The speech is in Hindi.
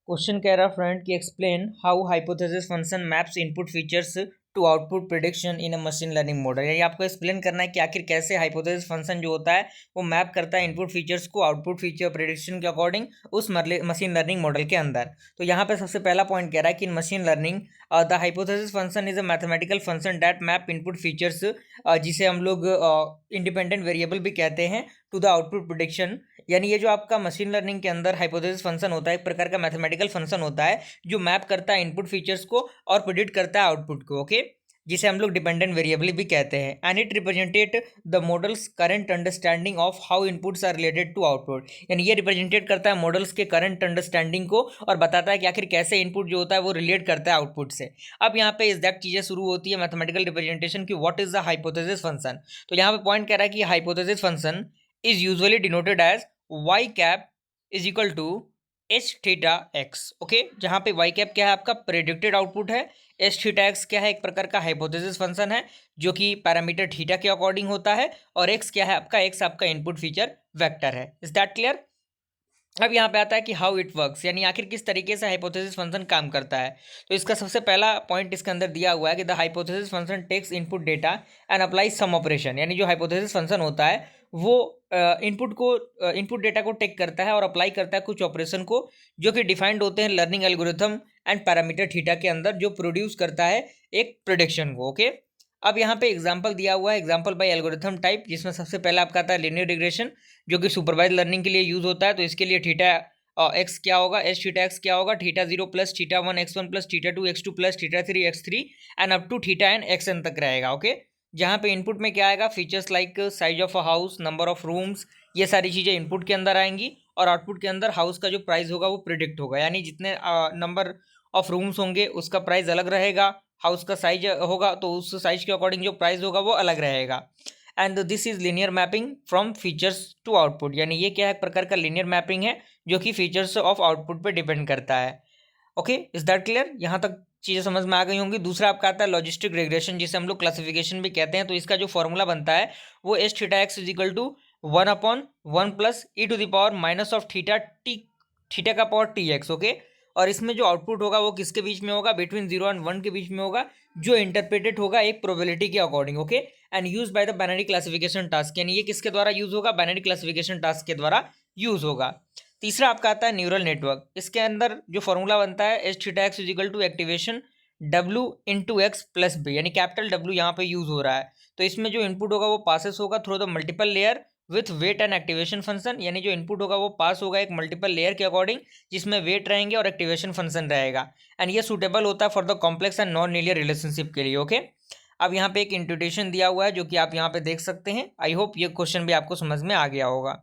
क्वेश्चन कह रहा फ्रेंड कि explain how hypothesis function maps input features to output prediction in a machine learning model. यानी आपको एक्सप्लेन करना है कि आखिर कैसे हाइपोथेसिस फंक्शन जो होता है वो मैप करता है इनपुट फीचर्स को आउटपुट फीचर प्रिडिक्शन के अकॉर्डिंग उस मशीन लर्निंग मॉडल के अंदर। तो यहाँ पे सबसे पहला पॉइंट कह रहा है कि in machine learning the hypothesis function is a mathematical function that map input features, जिसे हम लोग इंडिपेंडेंट वेरिएबल भी कहते हैं, टू द आउटपुट प्रिडिक्शन। यानी ये जो आपका मशीन लर्निंग के अंदर हाइपोथेसिस फंक्शन होता है एक प्रकार का मैथमेटिकल फंक्शन होता है जो मैप करता है इनपुट फीचर्स को और प्रिडिक्ट करता है आउटपुट को, ओके, जिसे हम लोग डिपेंडेंट वेरिएबल भी कहते हैं। And it represented the model's current understanding of how inputs are related to output. यानी ये रिप्रेजेंटेड करता है मॉडल्स के करंट अंडरस्टैंडिंग को और बताता है कि आखिर कैसे इनपुट जो होता है वो रिलेट करता है आउटपुट से। अब यहाँ पे एग्जैक्ट चीजें शुरू होती है मैथमेटिकल रिप्रेजेंटेशन की, what is the hypothesis function. तो यहाँ पे पॉइंट कह रहा है कि hypothesis function is usually denoted as y cap is equal to H theta X, okay, जहाँ पे y कैप क्या है आपका प्रेडिक्टेड आउटपुट है, एच थीटा एक्स क्या है एक प्रकार का हाइपोथेसिस फंक्शन है जो कि पैरामीटर थीटा के अकॉर्डिंग होता है, और x क्या है आपका, x आपका इनपुट फीचर वेक्टर है। Is that clear. अब यहाँ पे आता है कि हाउ इट वर्क्स, यानी आखिर किस तरीके से हाइपोथेसिस फंक्शन काम करता है। तो इसका सबसे पहला पॉइंट इसके अंदर दिया हुआ है कि the hypothesis function takes input data and applies some operation. यानी जो हाइपोथेसिस फंक्शन होता है वो इनपुट डेटा को टेक करता है और अप्लाई करता है कुछ ऑपरेशन को जो कि डिफाइंड होते हैं learning algorithm and parameter theta के अंदर, जो प्रोड्यूस करता है एक प्रोडिक्शन को, ओके। अब यहाँ पे एग्जांपल दिया हुआ है, एग्जांपल बाय एल्गोरिथम टाइप, जिसमें सबसे पहला आपका आता है लीनियर रिग्रेशन जो कि सुपरवाइज लर्निंग के लिए यूज होता है। तो इसके लिए थीटा एक्स क्या होगा, एच थीटा एक्स क्या होगा, theta 0 plus theta 1 x1 plus theta 2 x2 plus theta 3 x3 and up to theta N xn तक रहेगा, ओके। जहाँ पे इनपुट में क्या आएगा, features like size of a house, number of rooms, ये सारी चीज़ें इनपुट के अंदर आएंगी, और आउटपुट के अंदर हाउस का जो प्राइस होगा वो प्रिडिक्ट होगा। यानी जितने नंबर ऑफ रूम्स होंगे उसका प्राइस अलग रहेगा, हाउस का साइज होगा तो उस साइज के अकॉर्डिंग जो प्राइस होगा वो अलग रहेगा। And this is linear mapping from features to output. यानी ये क्या है, एक प्रकार का लीनियर मैपिंग है जो कि फीचर्स ऑफ आउटपुट पे डिपेंड करता है, ओके। Is that clear. यहाँ तक चीज़ें समझ में आ गई होंगी। दूसरा आपका आता है लॉजिस्टिक रिग्रेशन, जिसे हम लोग क्लासिफिकेशन भी कहते हैं। तो इसका जो फॉर्मूला बनता है वो H theta X is equal to 1/1 plus E to the power minus of theta T, theta का पावर टी एक्स, ओके। और इसमें जो आउटपुट होगा वो किसके बीच में होगा, बिटवीन 0 एंड 1 के बीच में होगा, जो इंटरप्रेटेड होगा एक प्रोबेबिलिटी के according, okay. And use by the binary classification task, यानी ये किसके द्वारा यूज होगा, बाइनरी क्लासिफिकेशन टास्क के द्वारा यूज होगा। तीसरा आपका आता है न्यूरल नेटवर्क। इसके अंदर जो फॉर्मूला बनता है H theta X is equal to activation W into X plus B, यानी कैपिटल W यहाँ पे यूज हो रहा है। तो इसमें जो इनपुट होगा वो पासेस होगा through the multiple layer with weight and activation function. यानी जो इनपुट होगा वो पास होगा एक मल्टीपल लेयर के अकॉर्डिंग, जिसमें वेट रहेंगे और एक्टिवेशन फंक्शन रहेगा। एंड ये सूटेबल होता है for the complex and non linear relationship के लिए, ओके। अब यहाँ पे एक इंट्यूटेशन दिया हुआ है जो कि आप यहाँ पे देख सकते हैं। आई होप ये क्वेश्चन भी आपको समझ में आ गया होगा।